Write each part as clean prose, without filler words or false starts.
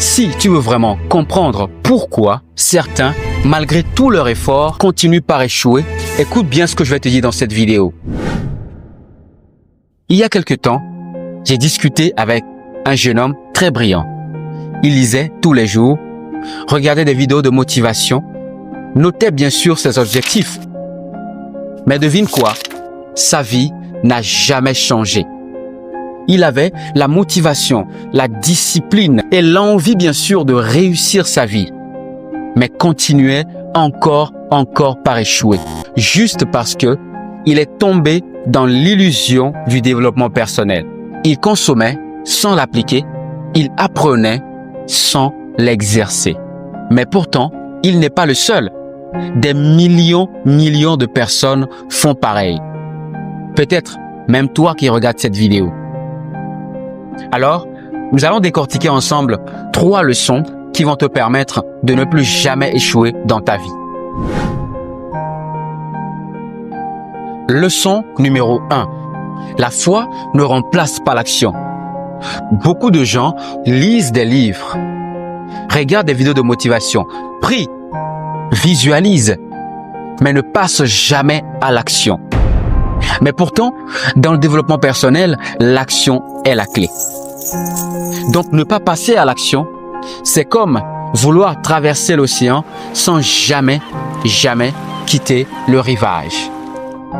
Si tu veux vraiment comprendre pourquoi certains, malgré tout leur effort, continuent par échouer, écoute bien ce que je vais te dire dans cette vidéo. Il y a quelque temps, j'ai discuté avec un jeune homme très brillant. Il lisait tous les jours, regardait des vidéos de motivation, notait bien sûr ses objectifs. Mais devine quoi? Sa vie n'a jamais changé. Il avait la motivation, la discipline et l'envie bien sûr de réussir sa vie, mais continuait encore par échouer, juste parce que il est tombé dans l'illusion du développement personnel. Il consommait sans l'appliquer, il apprenait sans l'exercer. Mais pourtant, il n'est pas le seul. Des millions de personnes font pareil. Peut-être même toi qui regardes cette vidéo. Alors, nous allons décortiquer ensemble 3 leçons qui vont te permettre de ne plus jamais échouer dans ta vie. Leçon numéro 1. La foi ne remplace pas l'action. Beaucoup de gens lisent des livres, regardent des vidéos de motivation, prient, visualisent, mais ne passent jamais à l'action. Mais pourtant, dans le développement personnel, l'action est la clé. Donc, ne pas passer à l'action, c'est comme vouloir traverser l'océan sans jamais quitter le rivage.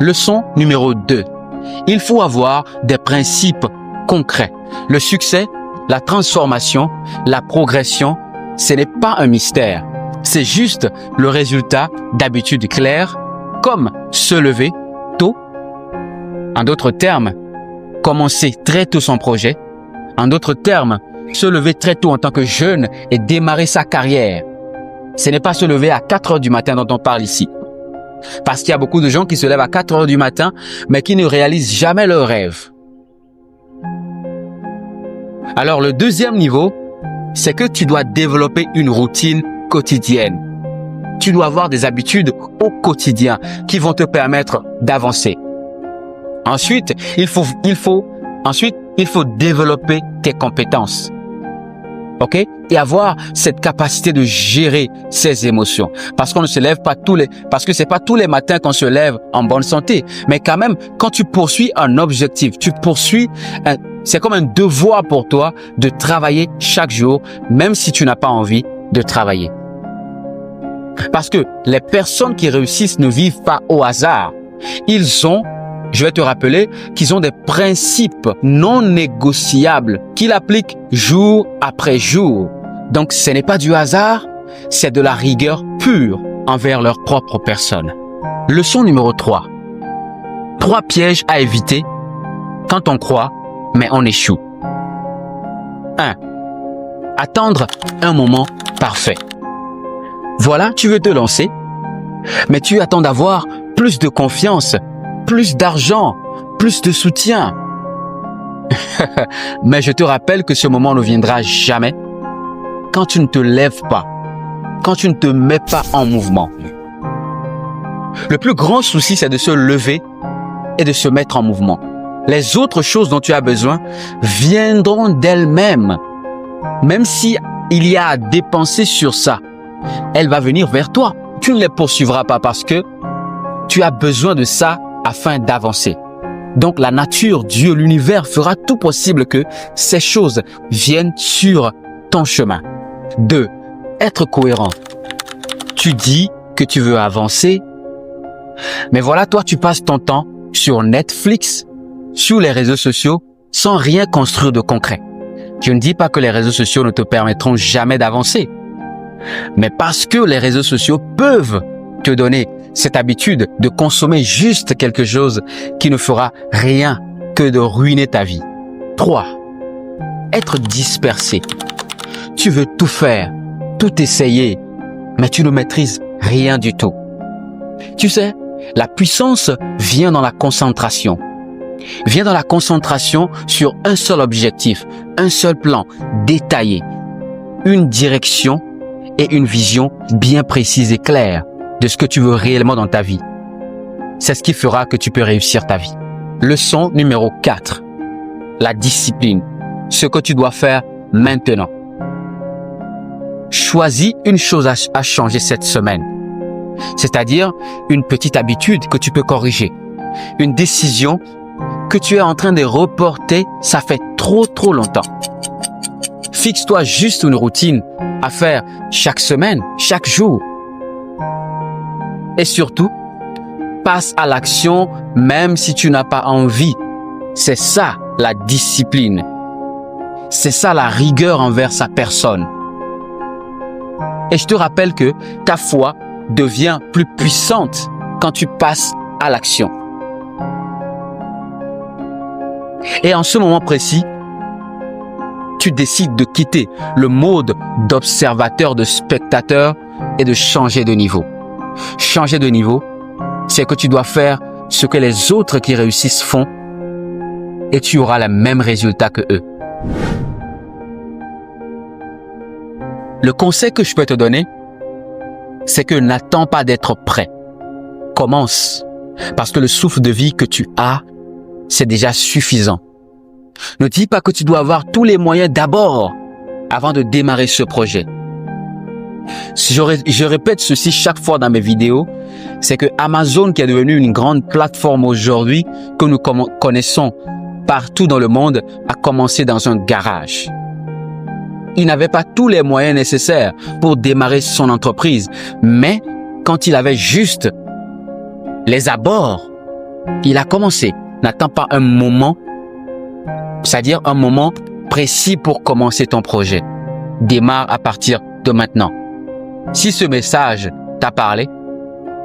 Leçon numéro 2. Il faut avoir des principes concrets. Le succès, la transformation, la progression, ce n'est pas un mystère. C'est juste le résultat d'habitudes claires, comme se lever tôt. En d'autres termes, commencer très tôt son projet. En d'autres termes, se lever très tôt en tant que jeune et démarrer sa carrière. Ce n'est pas se lever à 4 heures du matin dont on parle ici. Parce qu'il y a beaucoup de gens qui se lèvent à 4 heures du matin, mais qui ne réalisent jamais leurs rêves. Alors, le deuxième niveau, c'est que tu dois développer une routine quotidienne. Tu dois avoir des habitudes au quotidien qui vont te permettre d'avancer. Ensuite, il faut développer tes compétences. OK? Et avoir cette capacité de gérer ses émotions. Parce qu'on ne se lève pas parce que c'est pas tous les matins qu'on se lève en bonne santé. Mais quand même, quand tu poursuis un objectif, c'est comme un devoir pour toi de travailler chaque jour, même si tu n'as pas envie de travailler. Parce que les personnes qui réussissent ne vivent pas au hasard. Je vais te rappeler qu'ils ont des principes non négociables qu'ils appliquent jour après jour. Donc, ce n'est pas du hasard, c'est de la rigueur pure envers leur propre personne. Leçon numéro 3. 3 pièges à éviter quand on croit, mais on échoue. 1. Attendre un moment parfait. Voilà, tu veux te lancer, mais tu attends d'avoir plus de confiance, plus d'argent, plus de soutien. Mais je te rappelle que ce moment ne viendra jamais quand tu ne te lèves pas, quand tu ne te mets pas en mouvement. Le plus grand souci, c'est de se lever et de se mettre en mouvement. Les autres choses dont tu as besoin viendront d'elles-mêmes. Même si il y a à dépenser sur ça, elle va venir vers toi. Tu ne les poursuivras pas parce que tu as besoin de ça afin d'avancer. Donc la nature, Dieu, l'univers fera tout possible que ces choses viennent sur ton chemin. 2. Être cohérent. Tu dis que tu veux avancer, mais voilà, toi, tu passes ton temps sur Netflix, sur les réseaux sociaux, sans rien construire de concret. Je ne dis pas que les réseaux sociaux ne te permettront jamais d'avancer, mais parce que les réseaux sociaux peuvent te donner cette habitude de consommer juste quelque chose qui ne fera rien que de ruiner ta vie. 3. Être dispersé. Tu veux tout faire, tout essayer, mais tu ne maîtrises rien du tout. Tu sais, la puissance vient dans la concentration. Vient dans la concentration sur un seul objectif, un seul plan détaillé, une direction et une vision bien précise et claire de ce que tu veux réellement dans ta vie. C'est ce qui fera que tu peux réussir ta vie. Leçon numéro 4. La discipline. Ce que tu dois faire maintenant. choisis une chose à changer cette semaine. C'est-à-dire une petite habitude que tu peux corriger. Une décision que tu es en train de reporter, ça fait trop longtemps. Fixe-toi juste une routine à faire chaque semaine, chaque jour. Et surtout, passe à l'action même si tu n'as pas envie. C'est ça la discipline. C'est ça la rigueur envers sa personne. Et je te rappelle que ta foi devient plus puissante quand tu passes à l'action. Et en ce moment précis, tu décides de quitter le mode d'observateur, de spectateur et de changer de niveau. Changer de niveau, c'est que tu dois faire ce que les autres qui réussissent font et tu auras le même résultat que eux. Le conseil que je peux te donner, c'est que n'attends pas d'être prêt. Commence, parce que le souffle de vie que tu as, c'est déjà suffisant. Ne dis pas que tu dois avoir tous les moyens d'abord avant de démarrer ce projet. Je répète ceci chaque fois dans mes vidéos, c'est que Amazon, qui est devenue une grande plateforme aujourd'hui que nous connaissons partout dans le monde, a commencé dans un garage. Il n'avait pas tous les moyens nécessaires pour démarrer son entreprise, mais quand il avait juste les abords, il a commencé. N'attends pas un moment, c'est-à-dire un moment précis pour commencer ton projet. Démarre à partir de maintenant. Si ce message t'a parlé,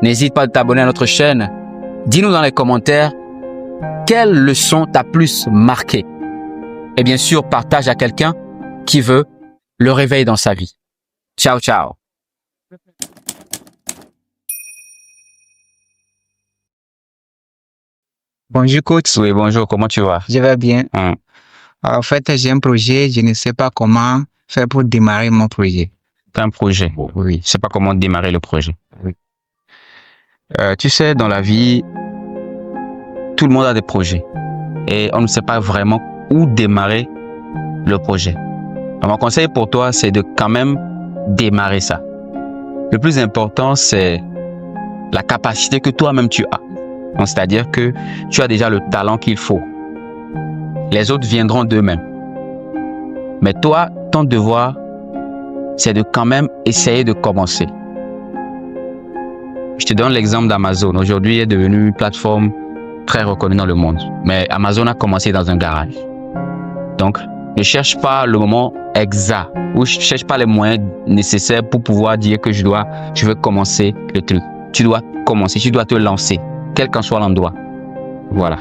n'hésite pas à t'abonner à notre chaîne. Dis-nous dans les commentaires quelle leçon t'a plus marqué. Et bien sûr, partage à quelqu'un qui veut le réveil dans sa vie. Ciao, ciao. Bonjour coach, Oui, bonjour, comment tu vas? je vais bien. En fait, j'ai un projet, je ne sais pas comment faire pour démarrer mon projet. T'as un projet. Oui. Je sais pas comment démarrer le projet. Oui. Tu sais, dans la vie, tout le monde a des projets. Et on ne sait pas vraiment où démarrer le projet. Alors, mon conseil pour toi, c'est de quand même démarrer ça. Le plus important, c'est la capacité que toi-même tu as. Donc, c'est-à-dire que tu as déjà le talent qu'il faut. Les autres viendront d'eux-mêmes. Mais toi, ton devoir, c'est de quand même essayer de commencer. Je te donne l'exemple d'Amazon. Aujourd'hui, il est devenu une plateforme très reconnue dans le monde. Mais Amazon a commencé dans un garage. Donc, ne cherche pas le moment exact ou ne cherche pas les moyens nécessaires pour pouvoir dire que je veux commencer le truc. Tu dois commencer, tu dois te lancer, quel qu'en soit l'endroit. Voilà.